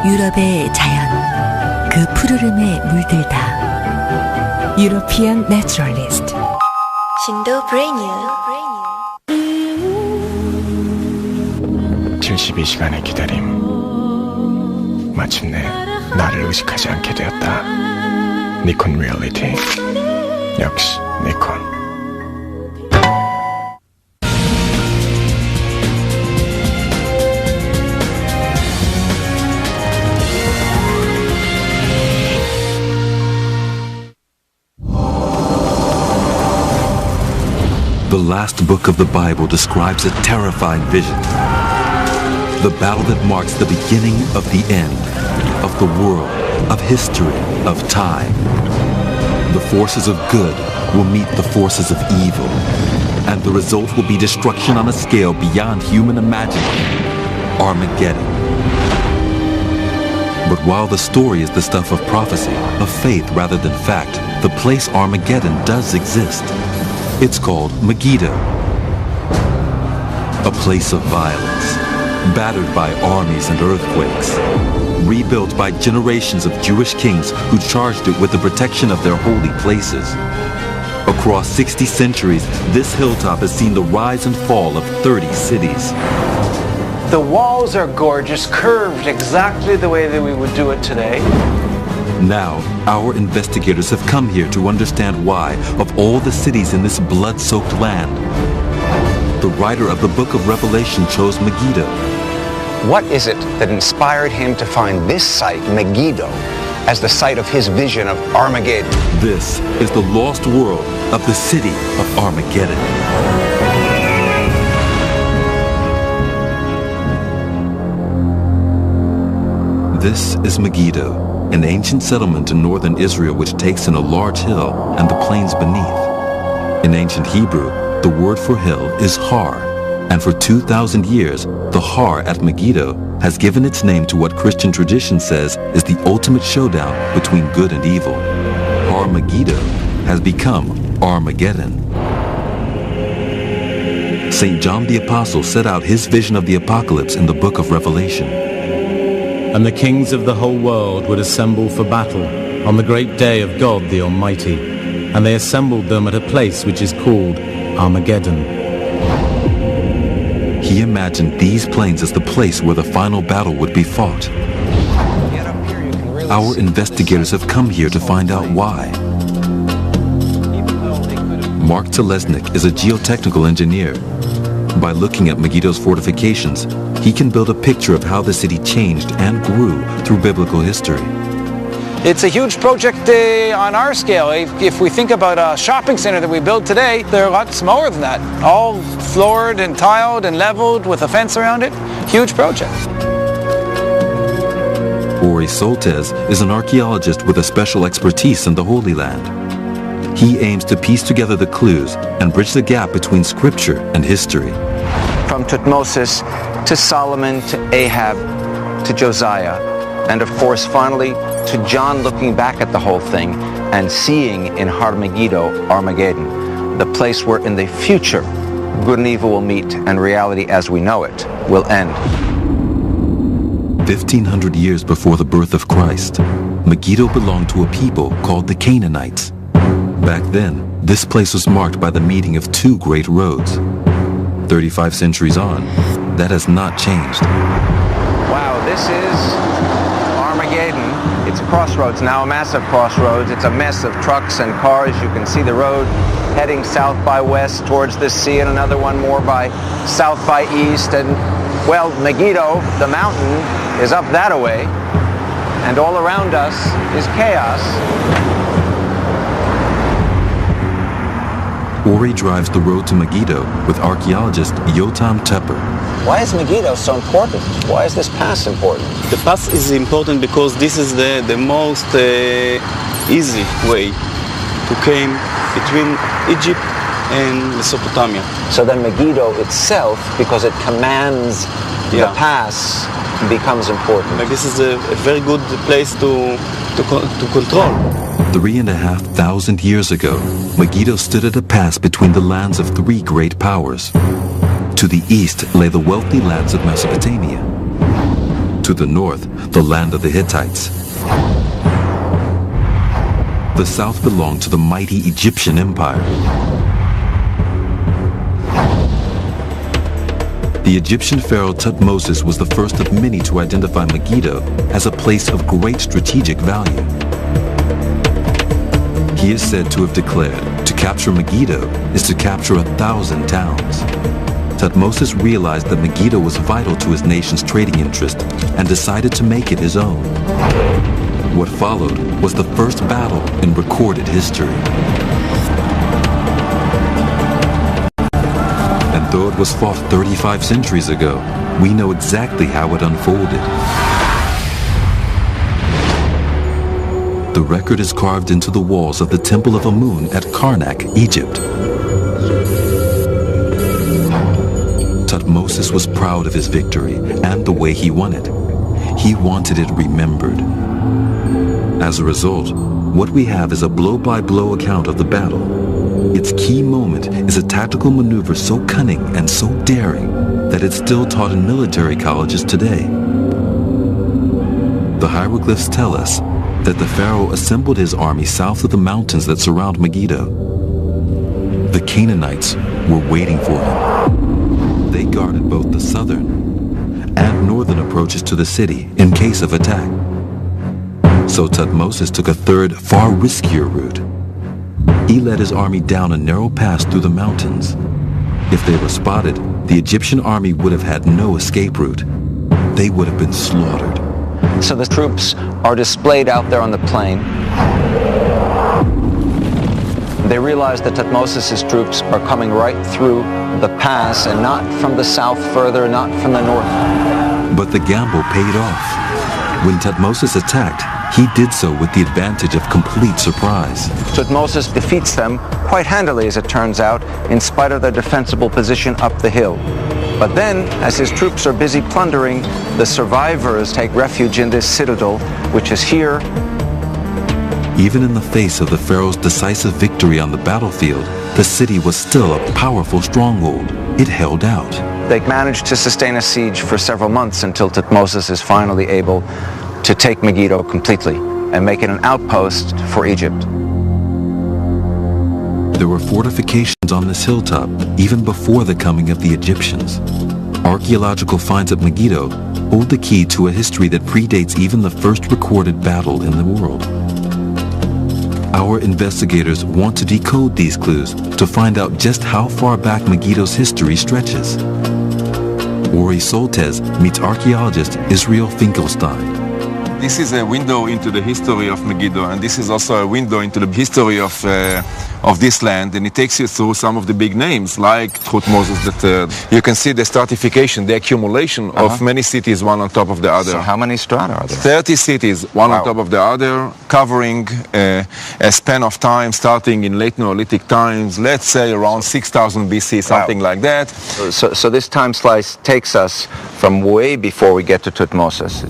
유럽의 자연, 그 푸르름에 물들다. 유러피안 내추럴리스트. 신도 브레이뉴. 72시간의 기다림. 마침내 나를 의식하지 않게 되었다. 니콘 리얼리티. 역시 니콘. The last book of the Bible describes a terrifying vision. The battle that marks the beginning of the end, of the world, of history, of time. The forces of good will meet the forces of evil, and the result will be destruction on a scale beyond human imagining. Armageddon. But while the story is the stuff of prophecy, of faith rather than fact, the place Armageddon does exist. It's called Megiddo, a place of violence, battered by armies and earthquakes, rebuilt by generations of Jewish kings who charged it with the protection of their holy places. Across 60 centuries, this hilltop has seen the rise and fall of 30 cities. The walls are gorgeous, curved exactly the way that we would do it today. Now, our investigators have come here to understand why, of all the cities in this blood-soaked land, the writer of the book of Revelation chose Megiddo. What is it that inspired him to find this site, Megiddo, as the site of his vision of Armageddon? This is the lost world of the city of Armageddon. This is Megiddo, an ancient settlement in northern Israel which takes in a large hill and the plains beneath. In ancient Hebrew, the word for hill is Har, and for 2,000 years, the Har at Megiddo has given its name to what Christian tradition says is the ultimate showdown between good and evil. Har Megiddo has become Armageddon. St. John the Apostle set out his vision of the apocalypse in the book of Revelation. And the kings of the whole world would assemble for battle on the great day of God the Almighty. And they assembled them at a place which is called Armageddon. He imagined these plains as the place where the final battle would be fought. Our investigators have come here to find out why. Mark Telesnik is a geotechnical engineer. By looking at Megiddo's fortifications, he can build a picture of how the city changed and grew through biblical history. It's a huge project on our scale. If we think about a shopping center that we build today, they're a lot smaller than that. All floored and tiled and leveled with a fence around it. Huge project. Ori Soltesz is an archaeologist with a special expertise in the Holy Land. He aims to piece together the clues and bridge the gap between scripture and history. From Tutmosis to Solomon to Ahab to Josiah, and of course finally to John looking back at the whole thing and seeing in Har Megiddo Armageddon, the place where in the future good and evil will meet and reality as we know it will end. 1,500 years before the birth of Christ, Megiddo belonged to a people called the Canaanites. Back then, this place was marked by the meeting of two great roads. 35 centuries on, that has not changed. Wow, this is Armageddon. It's a crossroads now, a massive crossroads. It's a mess of trucks and cars. You can see the road heading south by west towards the sea, and another one more by south by east. And, well, Megiddo, the mountain, is up that way, and all around us is chaos. Ori drives the road to Megiddo with archaeologist Yotam Tepper. Why is Megiddo so important? Why is this pass important? The pass is important because this is the most easy way to came between Egypt and Mesopotamia. So then Megiddo itself, because it commands the pass, becomes important. Like this is a very good place to control. 3,500 years ago, Megiddo stood at a pass between the lands of three great powers. To the east lay the wealthy lands of Mesopotamia. To the north, the land of the Hittites. The south belonged to the mighty Egyptian Empire. The Egyptian pharaoh Tutmosis was the first of many to identify Megiddo as a place of great strategic value. He is said to have declared, to capture Megiddo is to capture 1,000 towns. Tutmosis realized that Megiddo was vital to his nation's trading interest and decided to make it his own. What followed was the first battle in recorded history. And though it was fought 35 centuries ago, we know exactly how it unfolded. The record is carved into the walls of the Temple of Amun at Karnak, Egypt. Tutmosis was proud of his victory and the way he won it. He wanted it remembered. As a result, what we have is a blow-by-blow account of the battle. Its key moment is a tactical maneuver so cunning and so daring that it's still taught in military colleges today. The hieroglyphs tell us that the pharaoh assembled his army south of the mountains that surround Megiddo. The Canaanites were waiting for him. They guarded both the southern and northern approaches to the city in case of attack. So Tutmosis took a third, far riskier route. He led his army down a narrow pass through the mountains. If they were spotted, the Egyptian army would have had no escape route. They would have been slaughtered. So the troops are displayed out there on the plain. They realize that Tutmosis' troops are coming right through the pass and not from the south further, not from the north. But the gamble paid off. When Tutmosis attacked, he did so with the advantage of complete surprise. Tutmosis defeats them quite handily, as it turns out, in spite of their defensible position up the hill. But then, as his troops are busy plundering, the survivors take refuge in this citadel, which is here. Even in the face of the pharaoh's decisive victory on the battlefield, the city was still a powerful stronghold. It held out. They managed to sustain a siege for several months until Tutmosis is finally able to take Megiddo completely and make it an outpost for Egypt. There were fortifications on this hilltop even before the coming of the Egyptians. Archaeological finds at Megiddo hold the key to a history that predates even the first recorded battle in the world. Our investigators want to decode these clues to find out just how far back Megiddo's history stretches. Ori Soltesz meets archaeologist Israel Finkelstein. This is a window into the history of Megiddo, and this is also a window into the history of this land, and it takes you through some of the big names like Thutmose III. You can see the stratification, the accumulation of many cities one on top of the other. So how many strata are there? 30 cities, one on top of the other, covering a span of time starting in late Neolithic times, let's say around 6000 BC, something like that. So this time slice takes us from way before we get to Thutmosis.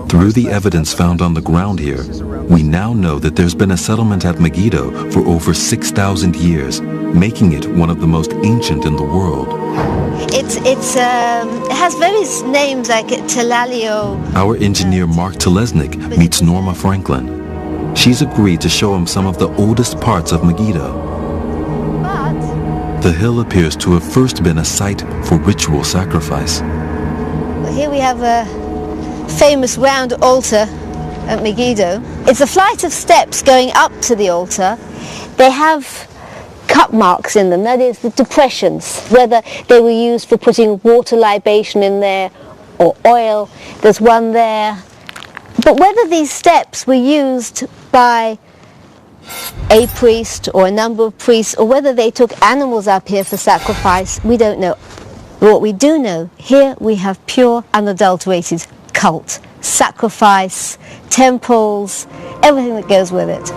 Through the evidence found on the ground here, we now know that there's been a settlement at Megiddo for over 6,000 years, making it one of the most ancient in the world. It has various names like Telalio. Our engineer Mark Telesnik meets Norma Franklin. She's agreed to show him some of the oldest parts of Megiddo. The hill appears to have first been a site for ritual sacrifice. Here we have a famous round altar at Megiddo. It's a flight of steps going up to the altar. They have cut marks in them, that is the depressions, whether they were used for putting water libation in there or oil. There's one there. But whether these steps were used by a priest or a number of priests, or whether they took animals up here for sacrifice, we don't know. What we do know, here we have pure, unadulterated cult, sacrifice, temples, everything that goes with it.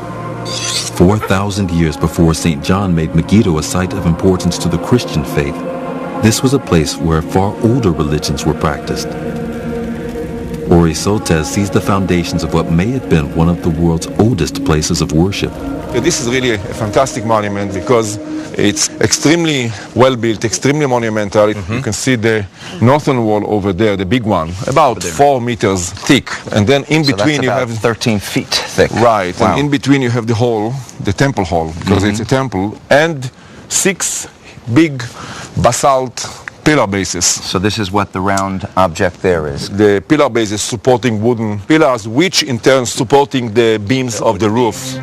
4,000 years before St. John made Megiddo a site of importance to the Christian faith, this was a place where far older religions were practiced. Ori Ori Soltesz sees the foundations of what may have been one of the world's oldest places of worship. This is really a fantastic monument because it's extremely well built, extremely monumental. You can see the northern wall over there, the big one, about 4 meters thick. And then in between you have 13 feet thick. Right, Wow. and in between you have the hall, the temple hall, because it's a temple, and 6 big basalt pillar bases. So this is what the round object there is. The pillar bases supporting wooden pillars, which in turn supporting the beams of the roof.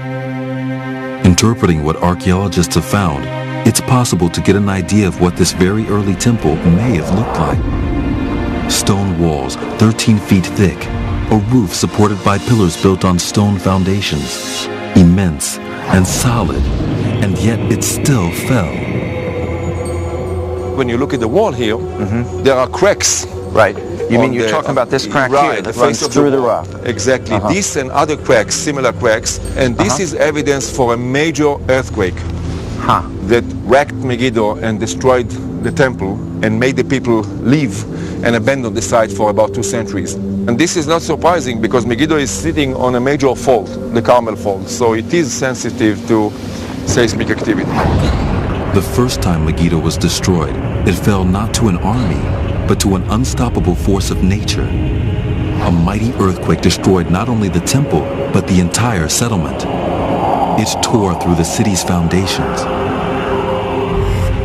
Interpreting what archaeologists have found, it's possible to get an idea of what this very early temple may have looked like. Stone walls 13 feet thick, a roof supported by pillars built on stone foundations, immense and solid, and yet it still fell. When you look at the wall here, there are cracks. Right. You mean on you're the- talking about this crack right, here that the runs face of through the wall. rock? Exactly. This and other cracks, similar cracks, and this is evidence for a major earthquake that wrecked Megiddo and destroyed the temple and made the people leave and abandon the site for about 2 centuries. And this is not surprising because Megiddo is sitting on a major fault, the Carmel Fault, so it is sensitive to seismic activity. The first time Megiddo was destroyed, it fell not to an army, but to an unstoppable force of nature. A mighty earthquake destroyed not only the temple, but the entire settlement. It tore through the city's foundations.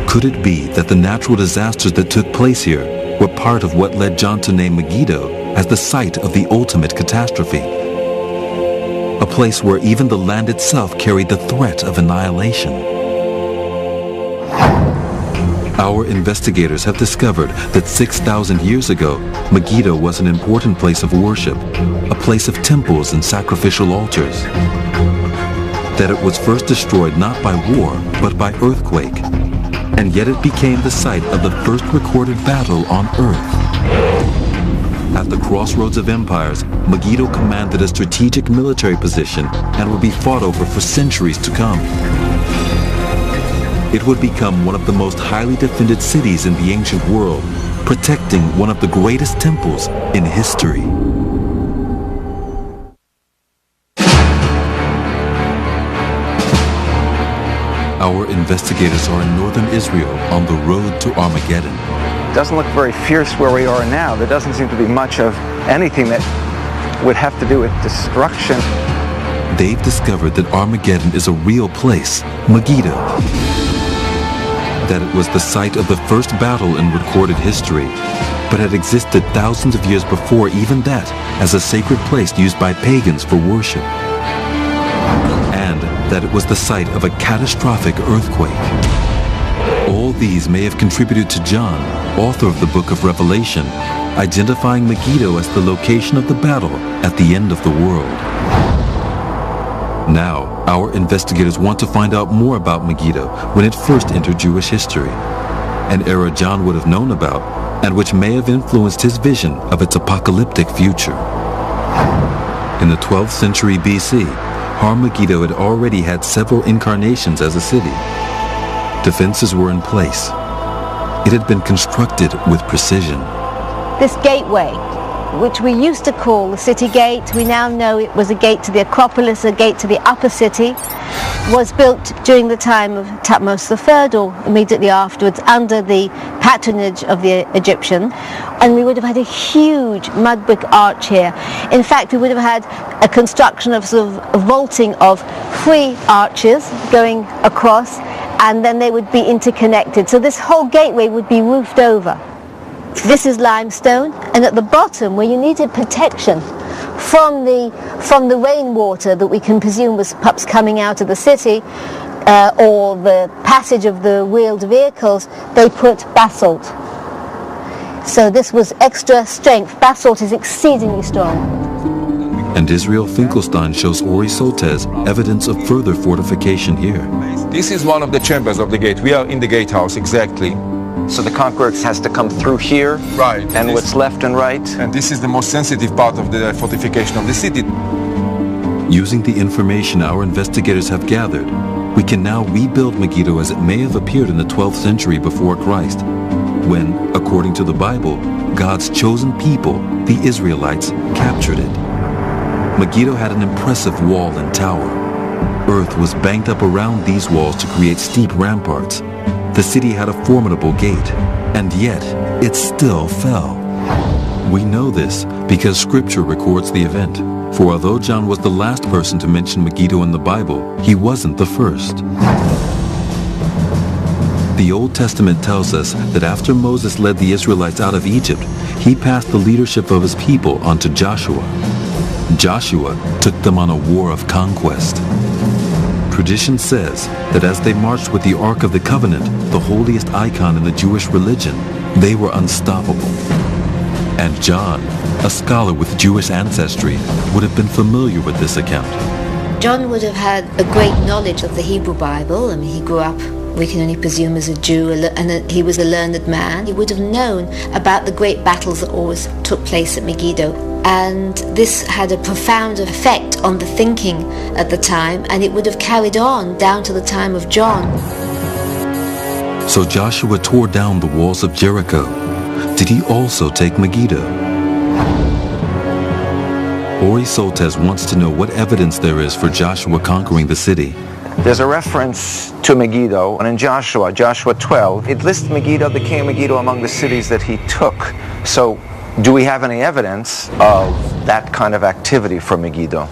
Could it be that the natural disasters that took place here were part of what led John to name Megiddo as the site of the ultimate catastrophe? A place where even the land itself carried the threat of annihilation. Our investigators have discovered that 6,000 years ago, Megiddo was an important place of worship, a place of temples and sacrificial altars. That it was first destroyed not by war, but by earthquake. And yet it became the site of the first recorded battle on Earth. At the crossroads of empires, Megiddo commanded a strategic military position and would be fought over for centuries to come. It would become one of the most highly defended cities in the ancient world, protecting one of the greatest temples in history. Our investigators are in northern Israel on the road to Armageddon. It doesn't look very fierce where we are now. There doesn't seem to be much of anything that would have to do with destruction. They've discovered that Armageddon is a real place, Megiddo. That it was the site of the first battle in recorded history, but had existed thousands of years before even that as a sacred place used by pagans for worship. And that it was the site of a catastrophic earthquake. All these may have contributed to John, author of the book of Revelation, identifying Megiddo as the location of the battle at the end of the world. Now, our investigators want to find out more about Megiddo when it first entered Jewish history, an era John would have known about and which may have influenced his vision of its apocalyptic future. In the 12th century BC, Har Megiddo had already had several incarnations as a city. Defenses were in place. It had been constructed with precision. This gateway, which we used to call the city gate, we now know it was a gate to the Acropolis, a gate to the upper city, was built during the time of Thutmose III or immediately afterwards under the patronage of the Egyptian, and we would have had a huge mud brick arch here. In fact, we would have had a construction of sort of a vaulting of 3 arches going across, and then they would be interconnected. So this whole gateway would be roofed over. This is limestone, and at the bottom, where you needed protection from the rainwater that we can presume was perhaps coming out of the city, or the passage of the wheeled vehicles, they put basalt. So this was extra strength. Basalt is exceedingly strong. And Israel Finkelstein shows Ori Soltesz evidence of further fortification here. This is one of the chambers of the gate. We are in the gatehouse, exactly. So the conqueror has to come through here, Right. and what's left and right. And this is the most sensitive part of the fortification of the city. Using the information our investigators have gathered, we can now rebuild Megiddo as it may have appeared in the 12th century before Christ. when, according to the Bible, God's chosen people, the Israelites, captured it. Megiddo had an impressive wall and tower. Earth was banked up around these walls to create steep ramparts. The city had a formidable gate, and yet it still fell. We know this because Scripture records the event. For although John was the last person to mention Megiddo in the Bible, he wasn't the first. The Old Testament tells us that after Moses led the Israelites out of Egypt, he passed the leadership of his people onto Joshua. Joshua took them on a war of conquest. Tradition says that as they marched with the Ark of the Covenant, the holiest icon in the Jewish religion, they were unstoppable. And John, a scholar with Jewish ancestry, would have been familiar with this account. John would have had a great knowledge of the Hebrew Bible. I mean, he grew up, we can only presume, as a Jew, and he was a learned man. He would have known about the great battles that always took place at Megiddo. And this had a profound effect on the thinking at the time, and it would have carried on down to the time of John. So Joshua tore down the walls of Jericho. Did he also take Megiddo? Ori Soltes wants to know what evidence there is for Joshua conquering the city. There's a reference to Megiddo, and in Joshua 12, it lists Megiddo, the king of Megiddo, among the cities that he took. So, do we have any evidence of that kind of activity for Megiddo?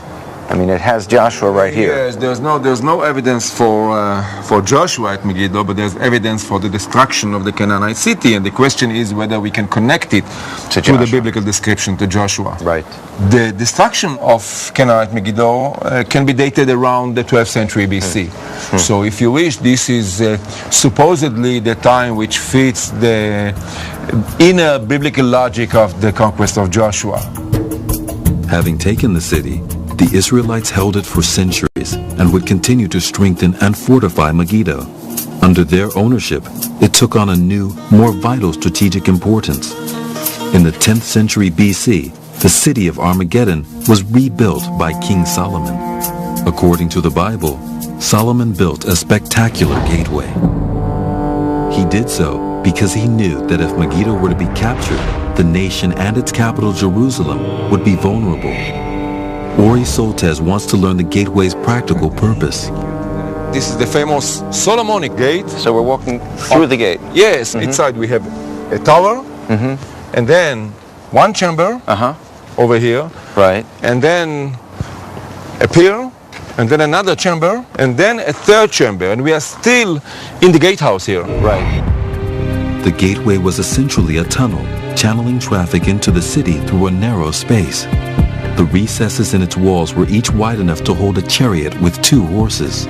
I mean, it has Joshua right here. Yes, there's no evidence for Joshua at Megiddo, but there's evidence for the destruction of the Canaanite city, and the question is whether we can connect it to the biblical description to Joshua. Right. The destruction of Canaanite Megiddo can be dated around the 12th century BC. So if you wish, this is supposedly the time which fits the inner biblical logic of the conquest of Joshua. Having taken the city, the Israelites held it for centuries and would continue to strengthen and fortify Megiddo. Under their ownership, it took on a new, more vital strategic importance. In the 10th century BC, the city of Armageddon was rebuilt by King Solomon. According to the Bible, Solomon built a spectacular gateway. He did so because he knew that if Megiddo were to be captured, the nation and its capital Jerusalem would be vulnerable. Ori Soltes wants to learn the gateway's practical purpose. This is the famous Solomonic gate. So we're walking through the gate. Yes, inside we have a tower, and then one chamber over here, right, and then a pier, and then another chamber, and then a third chamber, and we are still in the gatehouse here. Right. The gateway was essentially a tunnel, channeling traffic into the city through a narrow space. The recesses in its walls were each wide enough to hold a chariot with 2 horses.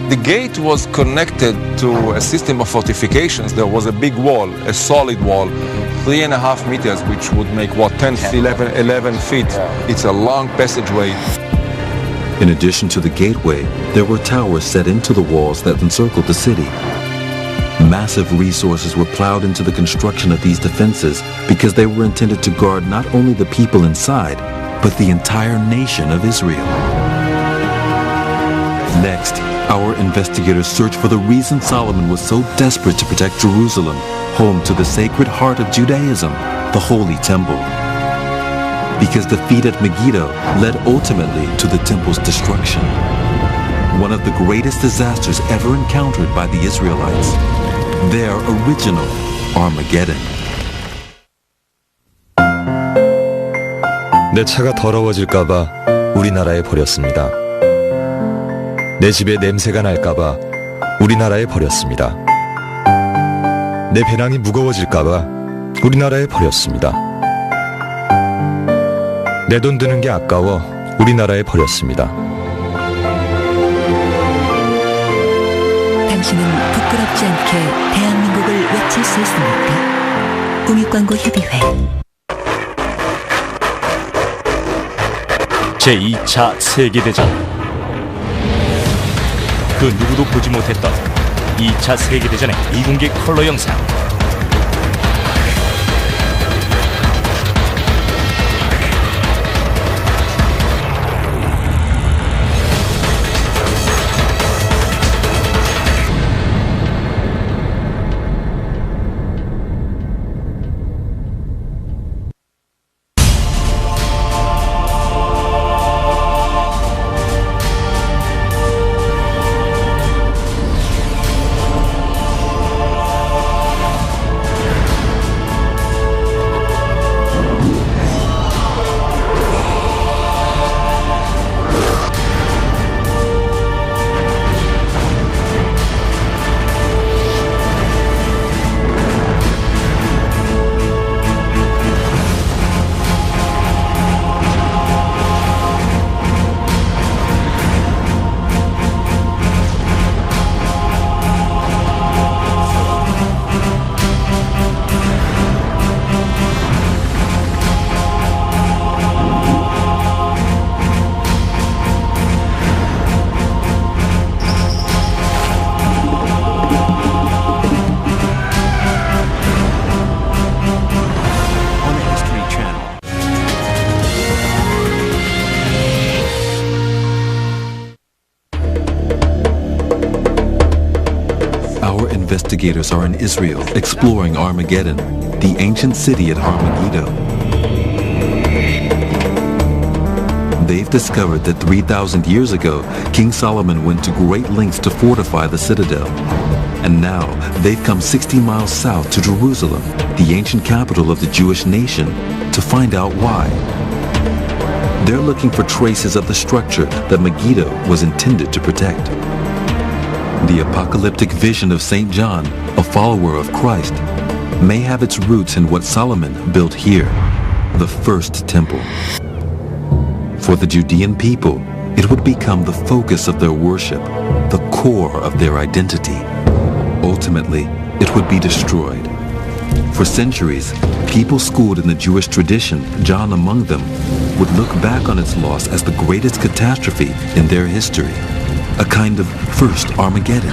The gate was connected to a system of fortifications. There was a big wall, a solid wall, 3.5 meters, which would make, 11 feet. It's a long passageway. In addition to the gateway, there were towers set into the walls that encircled the city. Massive resources were plowed into the construction of these defenses because they were intended to guard not only the people inside, but the entire nation of Israel. Next, our investigators search for the reason Solomon was so desperate to protect Jerusalem, home to the sacred heart of Judaism, the Holy Temple. Because the defeat at Megiddo led ultimately to the temple's destruction. One of the greatest disasters ever encountered by the Israelites. Their original Armageddon. 내 차가 더러워질까봐 우리나라에 버렸습니다. 내 집에 냄새가 날까봐 우리나라에 버렸습니다. 내 배낭이 무거워질까봐 우리나라에 버렸습니다. 내 돈 드는 게 아까워 우리나라에 버렸습니다. 당신은 부끄럽지 않게 대한민국을 외칠 수 있습니까? 공익광고협의회 제2차 세계대전, 그 누구도 보지 못했던 2차 세계대전의 이공계 컬러 영상. investigators are in Israel exploring Armageddon, the ancient city at Har Megiddo. They've discovered that 3,000 years ago, King Solomon went to great lengths to fortify the citadel. And now they've come 60 miles south to Jerusalem, the ancient capital of the Jewish nation, to find out why. They're looking for traces of the structure that Megiddo was intended to protect. The apocalyptic vision of St. John, a follower of Christ, may have its roots in what Solomon built here, the first temple. For the Judean people, it would become the focus of their worship, the core of their identity. Ultimately, it would be destroyed. For centuries, people schooled in the Jewish tradition, John among them, would look back on its loss as the greatest catastrophe in their history, a kind of first Armageddon.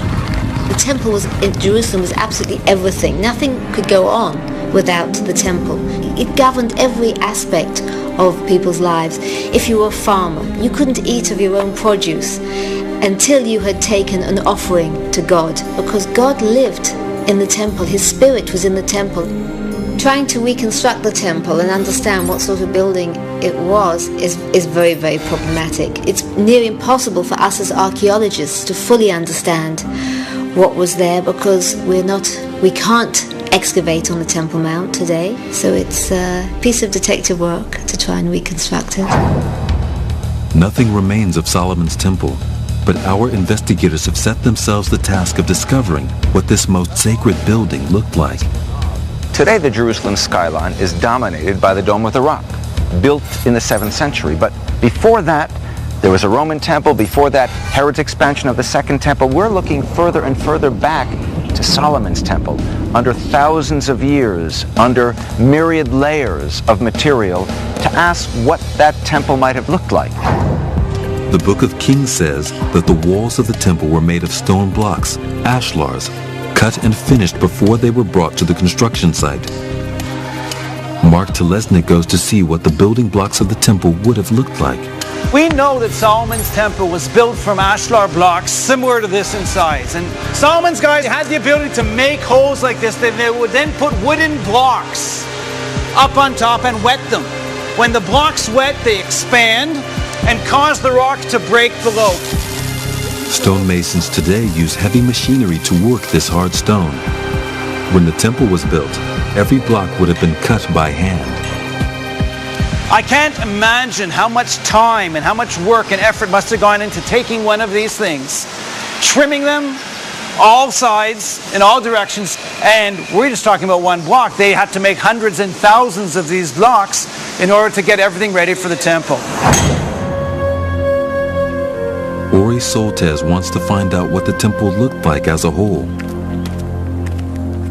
The temple in Jerusalem was absolutely everything. Nothing could go on without the temple. It governed every aspect of people's lives. If you were a farmer, you couldn't eat of your own produce until you had taken an offering to God, because God lived in the temple. His spirit was in the temple. Trying to reconstruct the temple and understand what sort of building it was is very, very problematic. It's near impossible for us as archaeologists to fully understand what was there, because we can't excavate on the Temple Mount today. So it's a piece of detective work to try and reconstruct it. Nothing remains of Solomon's temple, but our investigators have set themselves the task of discovering what this most sacred building looked like. Today, the Jerusalem skyline is dominated by the Dome of the Rock, built in the 7th century. But before that, there was a Roman temple. Before that, Herod's expansion of the Second Temple. We're looking further and further back to Solomon's temple, under thousands of years, under myriad layers of material, to ask what that temple might have looked like. The Book of Kings says that the walls of the temple were made of stone blocks, ashlars, cut and finished before they were brought to the construction site. Mark Telesnik goes to see what the building blocks of the temple would have looked like. We know that Solomon's temple was built from ashlar blocks similar to this in size. And Solomon's guys had the ability to make holes like this. They would then put wooden blocks up on top and wet them. When the blocks wet, they expand and cause the rock to break below. Stonemasons today use heavy machinery to work this hard stone. When the temple was built, every block would have been cut by hand. I can't imagine how much time and how much work and effort must have gone into taking one of these things, trimming them all sides in all directions, and we're just talking about one block. They had to make hundreds and thousands of these blocks in order to get everything ready for the temple. Ori Soltesz wants to find out what the temple looked like as a whole.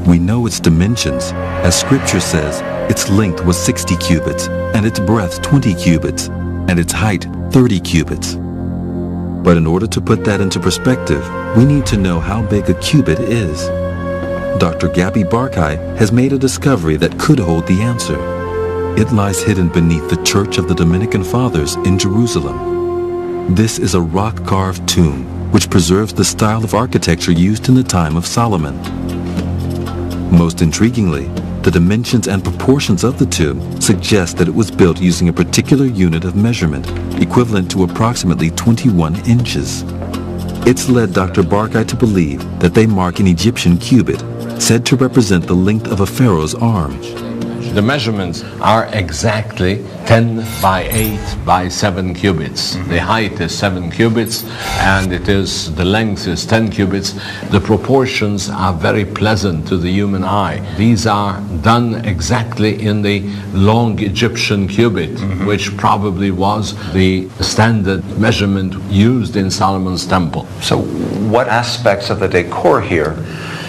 We know its dimensions, as scripture says its length was 60 cubits, and its breadth 20 cubits, and its height 30 cubits. But in order to put that into perspective, we need to know how big a cubit is. Dr. Gabby Barkai has made a discovery that could hold the answer. It lies hidden beneath the Church of the Dominican Fathers in Jerusalem. This is a rock-carved tomb, which preserves the style of architecture used in the time of Solomon. Most intriguingly, the dimensions and proportions of the tomb suggest that it was built using a particular unit of measurement, equivalent to approximately 21 inches. It's led Dr. Barkai to believe that they mark an Egyptian cubit, said to represent the length of a pharaoh's arm. The measurements are exactly 10 by 8 by 7 cubits. The height is 7 cubits, and the length is 10 cubits. The proportions are very pleasant to the human eye. These are done exactly in the long Egyptian cubit, which probably was the standard measurement used in Solomon's temple. So what aspects of the decor here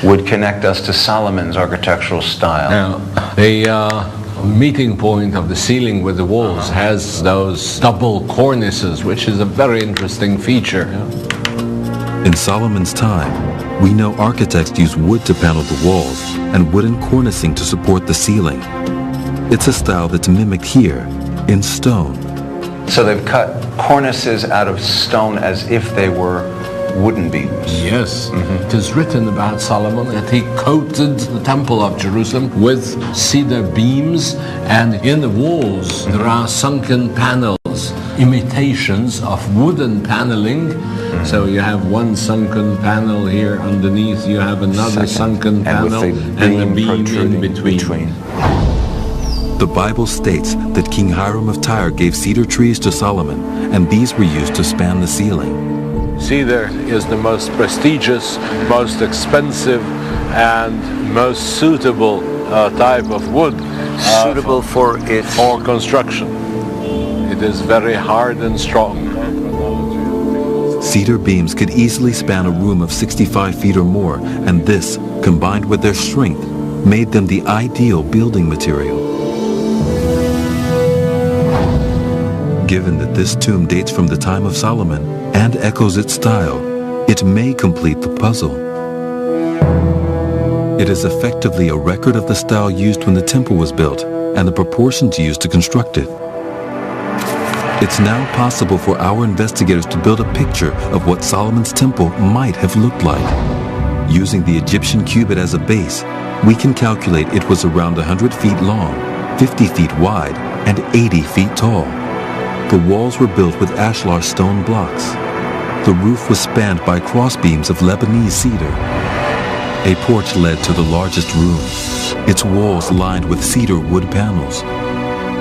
would connect us to Solomon's architectural style? Now, the meeting point of the ceiling with the walls has those double cornices, which is a very interesting feature. In Solomon's time, we know architects used wood to panel the walls and wooden cornicing to support the ceiling. It's a style that's mimicked here, in stone. So they've cut cornices out of stone as if they were wooden beams. Yes. It is written about Solomon that he coated the Temple of Jerusalem with cedar beams, and in the walls there are sunken panels, imitations of wooden paneling. So you have one sunken panel here underneath, you have another sunken panel, and the beam in between. The Bible states that King Hiram of Tyre gave cedar trees to Solomon, and these were used to span the ceiling. Cedar is the most prestigious, most expensive, and most suitable type of wood. Suitable for construction. It is very hard and strong. Cedar beams could easily span a room of 65 feet or more, and this, combined with their strength, made them the ideal building material. Given that this tomb dates from the time of Solomon and echoes its style, it may complete the puzzle. It is effectively a record of the style used when the temple was built and the proportions used to construct it. It's now possible for our investigators to build a picture of what Solomon's temple might have looked like. Using the Egyptian cubit as a base, we can calculate it was around 100 feet long, 50 feet wide, and 80 feet tall. The walls were built with ashlar stone blocks. The roof was spanned by crossbeams of Lebanese cedar. A porch led to the largest room, its walls lined with cedar wood panels.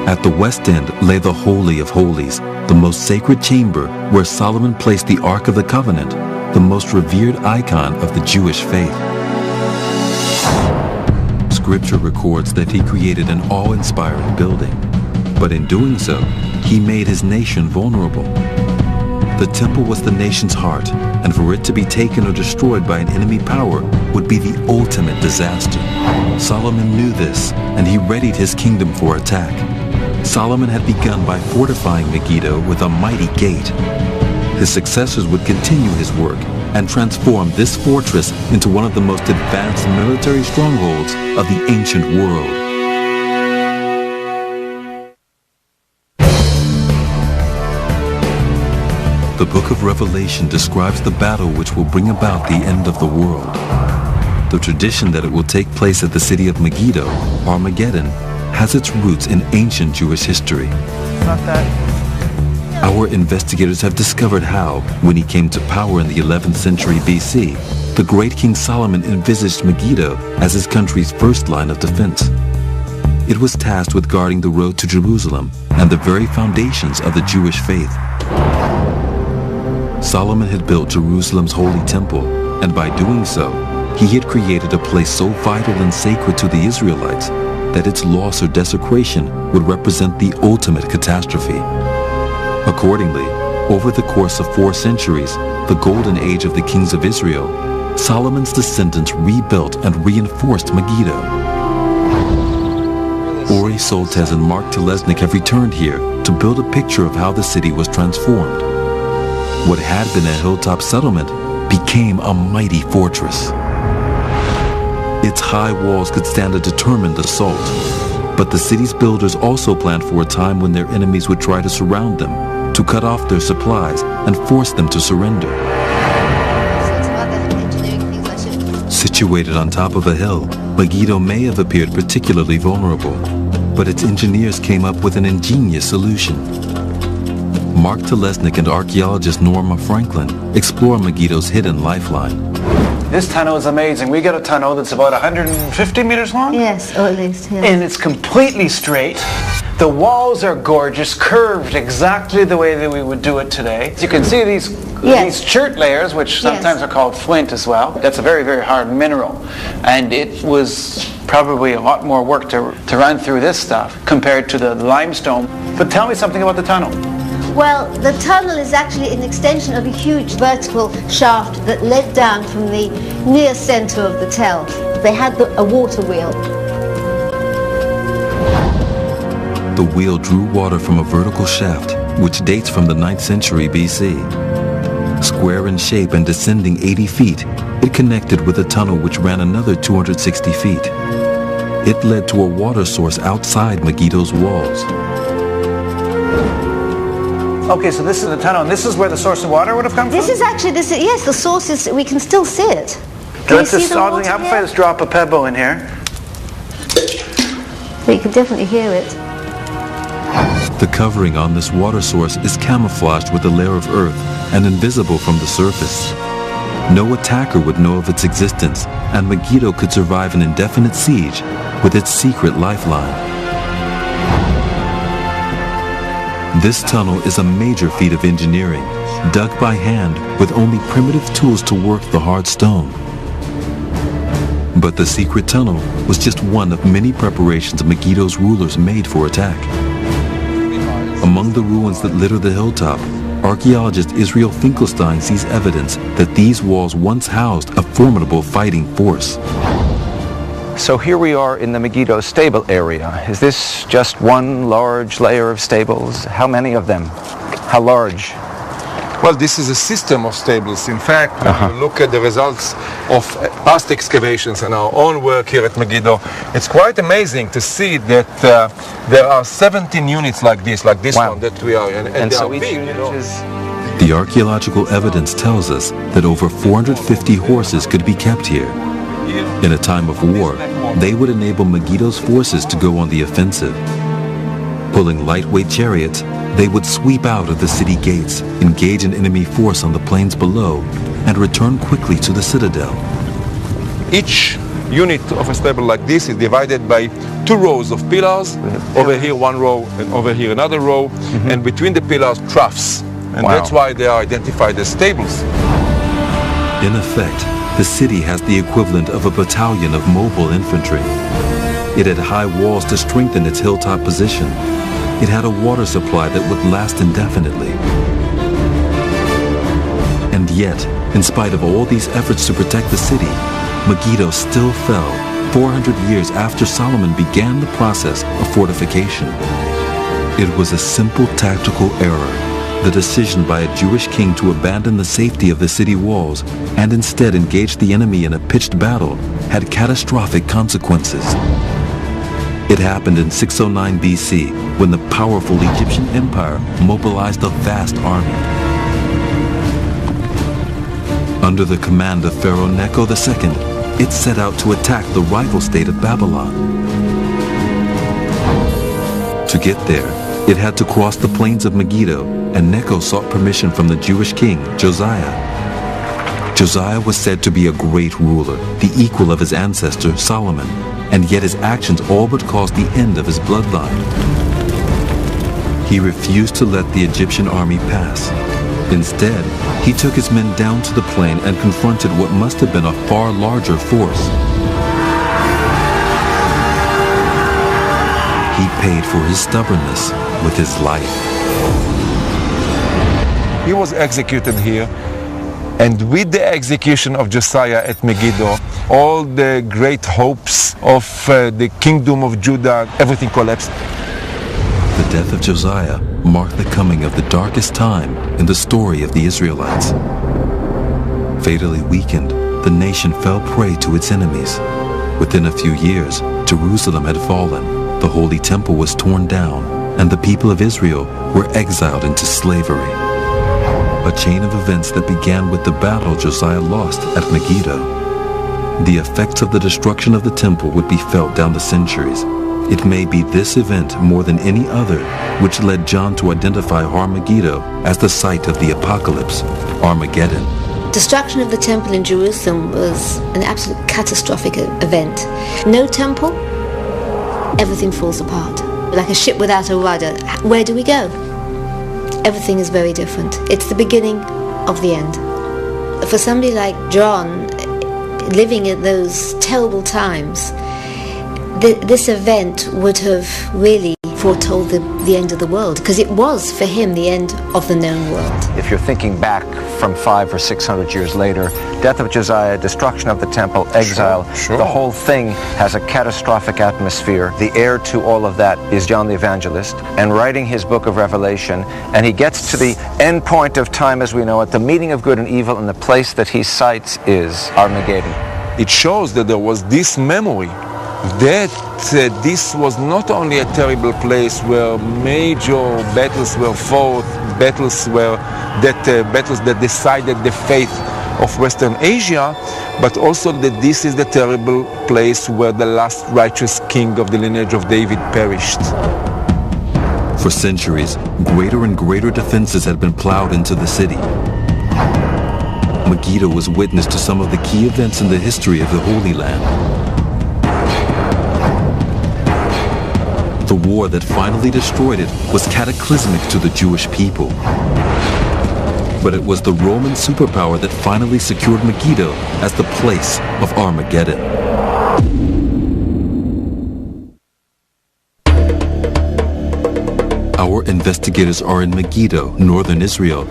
At the west end lay the Holy of Holies, the most sacred chamber where Solomon placed the Ark of the Covenant, the most revered icon of the Jewish faith. Scripture records that he created an awe-inspiring building, but in doing so, he made his nation vulnerable. The temple was the nation's heart, and for it to be taken or destroyed by an enemy power would be the ultimate disaster. Solomon knew this, and he readied his kingdom for attack. Solomon had begun by fortifying Megiddo with a mighty gate. His successors would continue his work and transform this fortress into one of the most advanced military strongholds of the ancient world. The book of Revelation describes the battle which will bring about the end of the world. The tradition that it will take place at the city of Megiddo, Armageddon, has its roots in ancient Jewish history. Our investigators have discovered how, when he came to power in the 11th century BC, the great King Solomon envisaged Megiddo as his country's first line of defense. It was tasked with guarding the road to Jerusalem and the very foundations of the Jewish faith. Solomon had built Jerusalem's holy temple, and by doing so, he had created a place so vital and sacred to the Israelites that its loss or desecration would represent the ultimate catastrophe. Accordingly, over the course of 4 centuries, the golden age of the kings of Israel, Solomon's descendants rebuilt and reinforced Megiddo. Ori Soltesz and Mark Telesnik have returned here to build a picture of how the city was transformed. What had been a hilltop settlement became a mighty fortress. Its high walls could stand a determined assault, but the city's builders also planned for a time when their enemies would try to surround them, to cut off their supplies and force them to surrender. Situated on top of a hill, Megiddo may have appeared particularly vulnerable, but its engineers came up with an ingenious solution. Mark Telesnik and archaeologist Norma Franklin explore Megiddo's hidden lifeline. This tunnel is amazing. We got a tunnel that's about 150 meters long. Yes, or at least, yes. And it's completely straight. The walls are gorgeous, curved exactly the way that we would do it today. You can see these chert layers, which sometimes are called flint as well. That's a very, very hard mineral. And it was probably a lot more work to run through this stuff compared to the limestone. But tell me something about the tunnel. Well, the tunnel is actually an extension of a huge vertical shaft that led down from the near center of the tell. They had a water wheel. The wheel drew water from a vertical shaft, which dates from the 9th century BC. Square in shape and descending 80 feet, it connected with a tunnel which ran another 260 feet. It led to a water source outside Megiddo's walls. Okay, so this is the tunnel, and this is where the source of water would have come from? This is actually, yes, the source is, we can still see it. Let's just let's drop a pebble in here. You can definitely hear it. The covering on this water source is camouflaged with a layer of earth and invisible from the surface. No attacker would know of its existence, and Megiddo could survive an indefinite siege with its secret lifeline. This tunnel is a major feat of engineering, dug by hand with only primitive tools to work the hard stone. But the secret tunnel was just one of many preparations Megiddo's rulers made for attack. Among the ruins that litter the hilltop, archaeologist Israel Finkelstein sees evidence that these walls once housed a formidable fighting force. So here we are in the Megiddo stable area. Is this just one large layer of stables? How many of them? How large? Well, this is a system of stables. In fact, when you look at the results of past excavations and our own work here at Megiddo, it's quite amazing to see that there are 17 units like this one that we are in. And so each unit is... The archaeological evidence tells us that over 450 horses could be kept here. In a time of war, they would enable Megiddo's forces to go on the offensive. Pulling lightweight chariots, they would sweep out of the city gates, engage an enemy force on the plains below, and return quickly to the citadel. Each unit of a stable like this is divided by 2 rows of pillars. Over here 1 row, and over here another row, and between the pillars troughs. And that's why they are identified as stables. In effect, the city has the equivalent of a battalion of mobile infantry. It had high walls to strengthen its hilltop position. It had a water supply that would last indefinitely. And yet, in spite of all these efforts to protect the city, Megiddo still fell 400 years after Solomon began the process of fortification. It was a simple tactical error, the decision by a Jewish king to abandon the safety of the city walls and instead engage the enemy in a pitched battle had catastrophic consequences. It happened in 609 BC when the powerful Egyptian empire mobilized a vast army. Under the command of Pharaoh Necho II, it set out to attack the rival state of Babylon. To get there, it had to cross the plains of Megiddo, and Necho sought permission from the Jewish king, Josiah. Josiah was said to be a great ruler, the equal of his ancestor, Solomon, and yet his actions all but caused the end of his bloodline. He refused to let the Egyptian army pass. Instead, he took his men down to the plain and confronted what must have been a far larger force. He paid for his stubbornness with his life. He was executed here, and with the execution of Josiah at Megiddo, all the great hopes of the kingdom of Judah, everything collapsed. The death of Josiah marked the coming of the darkest time in the story of the Israelites. Fatally weakened, the nation fell prey to its enemies. Within a few years, Jerusalem had fallen, the Holy Temple was torn down, and the people of Israel were exiled into slavery. A chain of events that began with the battle Josiah lost at Megiddo. The effects of the destruction of the temple would be felt down the centuries. It may be this event more than any other which led John to identify Har Megiddo as the site of the apocalypse, Armageddon. Destruction of the temple in Jerusalem was an absolute catastrophic event. No temple, everything falls apart. Like a ship without a rudder, where do we go? Everything is very different. It's the beginning of the end. For somebody like John, living in those terrible times, this event would have really foretold the end of the world, because it was for him the end of the known world. If you're thinking back from 500 or 600 years later, death of Josiah, destruction of the temple, exile, the whole thing has a catastrophic atmosphere. The heir to all of that is John the Evangelist, and writing his book of Revelation, and he gets to the end point of time as we know it, the meeting of good and evil, and the place that he cites is Armageddon. It shows that there was this memory that this was not only a terrible place where major battles were fought, battles that decided the fate of Western Asia, but also that this is the terrible place where the last righteous king of the lineage of David perished. For centuries, greater and greater defenses had been plowed into the city. Megiddo was witness to some of the key events in the history of the Holy Land. The war that finally destroyed it was cataclysmic to the Jewish people. But it was the Roman superpower that finally secured Megiddo as the place of Armageddon. Our investigators are in Megiddo, northern Israel,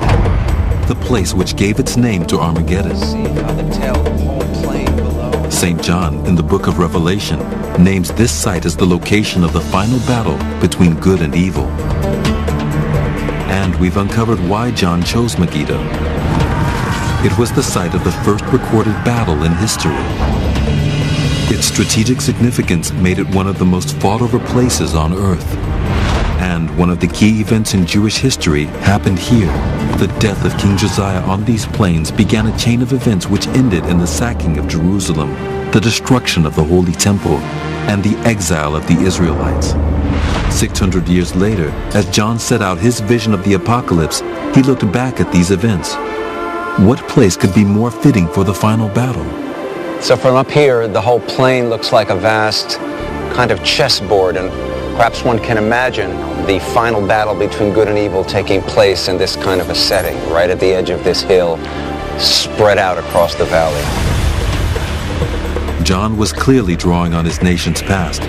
the place which gave its name to Armageddon. St. John, in the book of Revelation, names this site as the location of the final battle between good and evil. And we've uncovered why John chose Megiddo. It was the site of the first recorded battle in history. Its strategic significance made it one of the most fought-over places on earth. And one of the key events in Jewish history happened here. The death of King Josiah on these plains began a chain of events which ended in the sacking of Jerusalem, the destruction of the Holy Temple, and the exile of the Israelites. 600 years later, as John set out his vision of the apocalypse, he looked back at these events. What place could be more fitting for the final battle? So from up here, the whole plain looks like a vast kind of chessboard, and perhaps one can imagine the final battle between good and evil taking place in this kind of a setting, right at the edge of this hill, spread out across the valley. John was clearly drawing on his nation's past,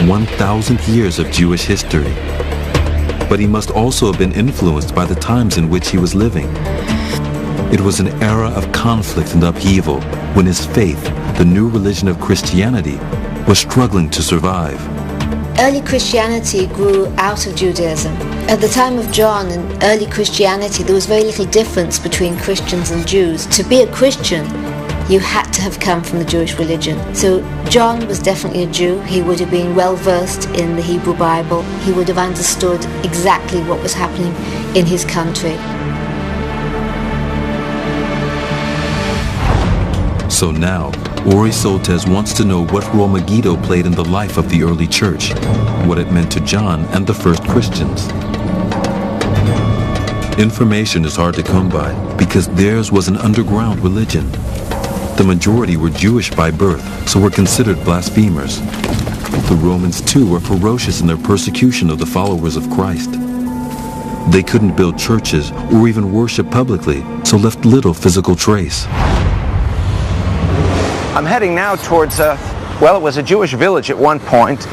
1,000 years of Jewish history. But he must also have been influenced by the times in which he was living. It was an era of conflict and upheaval when his faith, the new religion of Christianity, was struggling to survive. Early Christianity grew out of Judaism. At the time of John and early Christianity, there was very little difference between Christians and Jews. To be a Christian, you had to have come from the Jewish religion. So John was definitely a Jew. He would have been well versed in the Hebrew Bible. He would have understood exactly what was happening in his country. So now, Ori Soltesz wants to know what role Megiddo played in the life of the early church, what it meant to John and the first Christians. Information is hard to come by because theirs was an underground religion. The majority were Jewish by birth, so were considered blasphemers. The Romans too were ferocious in their persecution of the followers of Christ. They couldn't build churches or even worship publicly, so left little physical trace. I'm heading now towards well, it was a Jewish village at one point,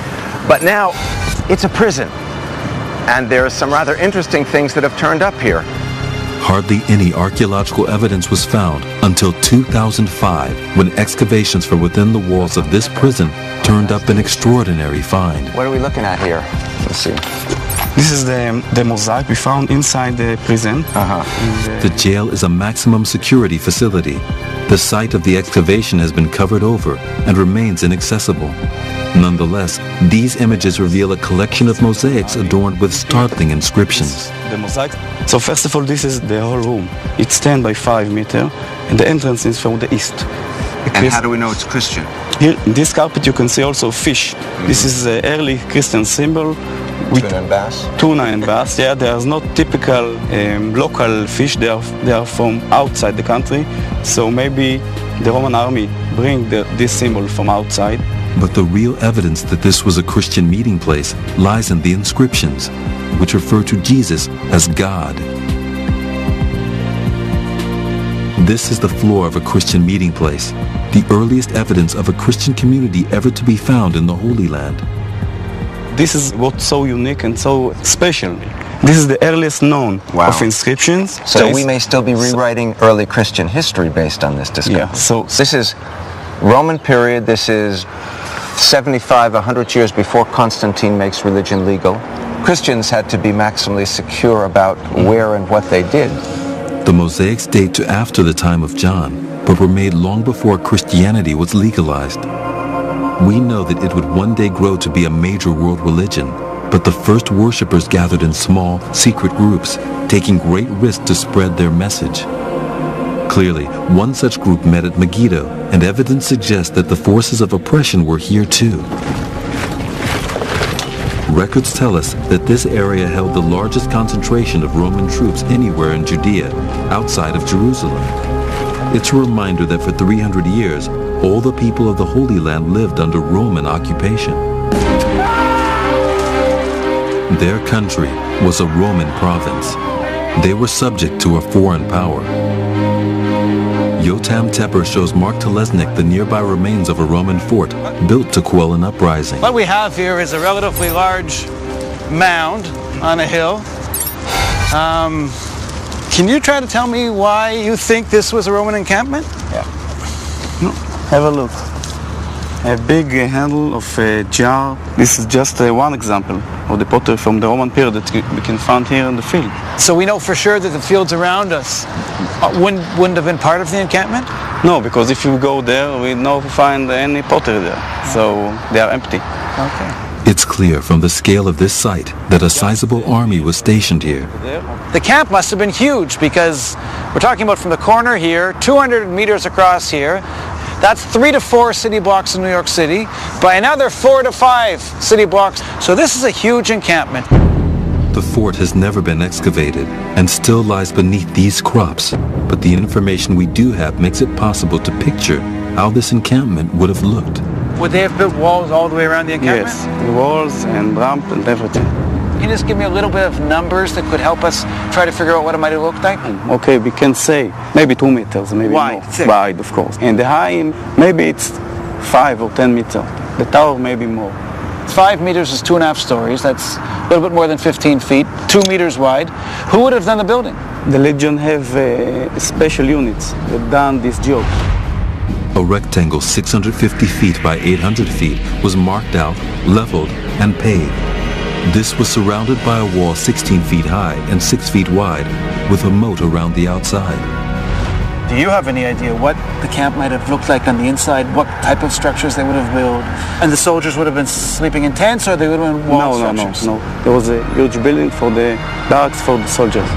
but now it's a prison. And there are some rather interesting things that have turned up here. Hardly any archaeological evidence was found until 2005, when excavations from within the walls of this prison turned up an extraordinary find. What are we looking at here? Let's see. This is the mosaic we found inside the prison. The jail is a maximum security facility. The site of the excavation has been covered over and remains inaccessible. Nonetheless, these images reveal a collection of mosaics adorned with startling inscriptions. The mosaic. So first of all, this is the whole room. It's 10 by 5 meters, and the entrance is from the east. And how do we know it's Christian? Here, in this carpet, you can see also fish. This is the early Christian symbol. Tuna and bass? Tuna and bass, yeah. There's not typical local fish. They are from outside the country. So maybe the Roman army bring this symbol from outside. But the real evidence that this was a Christian meeting place lies in the inscriptions, which refer to Jesus as God. This is the floor of a Christian meeting place, the earliest evidence of a Christian community ever to be found in the Holy Land. This is what's so unique and so special. This is the earliest known of inscriptions. So we may still be rewriting early Christian history based on this discovery. Yeah, so this is Roman period. This is 75, 100 years before Constantine makes religion legal. Christians had to be maximally secure about where and what they did. The mosaics date to after the time of John, but were made long before Christianity was legalized. we know that it would one day grow to be a major world religion. But the first worshippers gathered in small, secret groups, taking great risks to spread their message. Clearly, one such group met at Megiddo, and evidence suggests that the forces of oppression were here too. Records tell us that this area held the largest concentration of Roman troops anywhere in Judea, outside of Jerusalem. It's a reminder that for 300 years, all the people of the Holy Land lived under Roman occupation. Their country was a Roman province. They were subject to a foreign power. Yotam Tepe shows Mark Telesnik the nearby remains of a Roman fort built to quell an uprising. What we have here is a relatively large mound on a hill. Can you try to tell me why you think this was a Roman encampment? Yeah. Have a look. A big handle of a jar. This is just one example of the pottery from the Roman period that we can find here in the field. So we know for sure that the fields around us wouldn't have been part of the encampment? No, because if you go there, we don't find any pottery there. So they are empty. Okay. It's clear from the scale of this site that a sizable army was stationed here. The camp must have been huge because we're talking about from the corner here, 200 meters across here. That's 3 to 4 city blocks in New York City, by another 4 to 5 city blocks. So this is a huge encampment. The fort has never been excavated and still lies beneath these crops, but the information we do have makes it possible to picture how this encampment would have looked. Would they have built walls all the way around the encampment? Yes, the walls and ramp and everything. Can you just give me a little bit of numbers that could help us try to figure out what it might have looked like? Okay, we can say maybe 2 meters, maybe wide, more. thick. Wide, of course. And the height, maybe it's 5 or 10 meters. The tower maybe more. 5 meters is 2.5 stories. That's a little bit more than 15 feet, 2 meters wide. Who would have done the building? The Legion have special units that done this job. A rectangle 650 feet by 800 feet was marked out, leveled, and paved. This was surrounded by a wall 16 feet high and 6 feet wide, with a moat around the outside. Do you have any idea what the camp might have looked like on the inside? What type of structures they would have built? And the soldiers would have been sleeping in tents, or they would have been wall structures? No. There was a huge building for the barracks for the soldiers.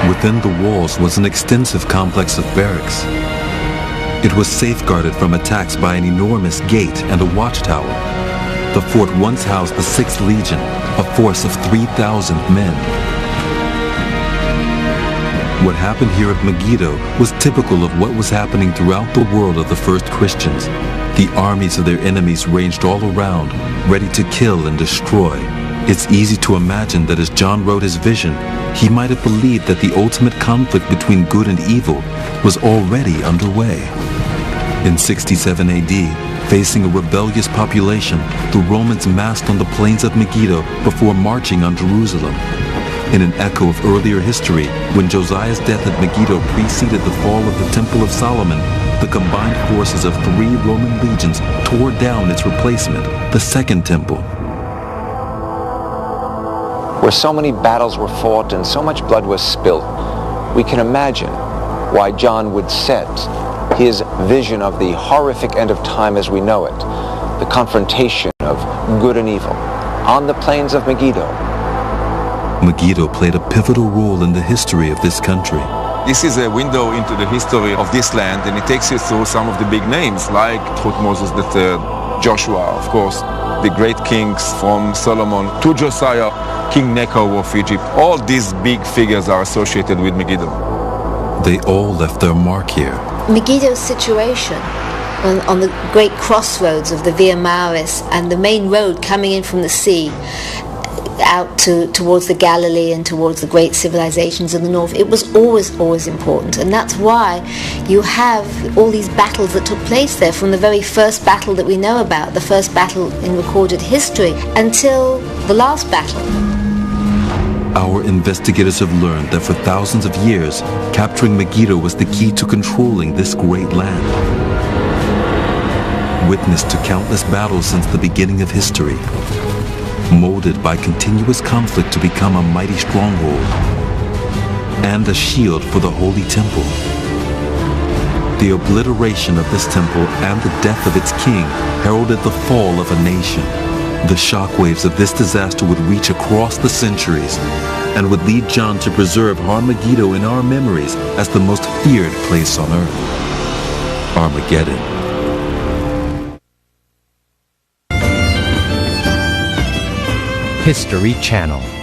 Within the walls was an extensive complex of barracks. It was safeguarded from attacks by an enormous gate and a watchtower. The fort once housed the 6th Legion, a force of 3,000 men. What happened here at Megiddo was typical of what was happening throughout the world of the first Christians. The armies of their enemies ranged all around, ready to kill and destroy. It's easy to imagine that as John wrote his vision, he might have believed that the ultimate conflict between good and evil was already underway. In 67 AD, facing a rebellious population, the Romans massed on the plains of Megiddo before marching on Jerusalem. In an echo of earlier history, when Josiah's death at Megiddo preceded the fall of the Temple of Solomon, the combined forces of 3 Roman legions tore down its replacement, the Second Temple. Where so many battles were fought and so much blood was spilt, we can imagine why John would set his vision of the horrific end of time as we know it, the confrontation of good and evil, on the plains of Megiddo. Megiddo played a pivotal role in the history of this country. This is a window into the history of this land, and it takes you through some of the big names like Thutmose III, Joshua, of course, the great kings from Solomon to Josiah, King Necho of Egypt. All these big figures are associated with Megiddo. They all left their mark here. Megiddo's situation on the great crossroads of the Via Maris and the main road coming in from the sea out towards the Galilee and towards the great civilizations in the north, it was always important. And that's why you have all these battles that took place there, from the very first battle that we know about, the first battle in recorded history, until the last battle. Our investigators have learned that for thousands of years, capturing Megiddo was the key to controlling this great land. Witness to countless battles since the beginning of history, molded by continuous conflict to become a mighty stronghold and a shield for the Holy Temple. the obliteration of this temple and the death of its king heralded the fall of a nation. The shockwaves of this disaster would reach across the centuries and would lead John to preserve Har Megiddo in our memories as the most feared place on earth. Armageddon. History Channel.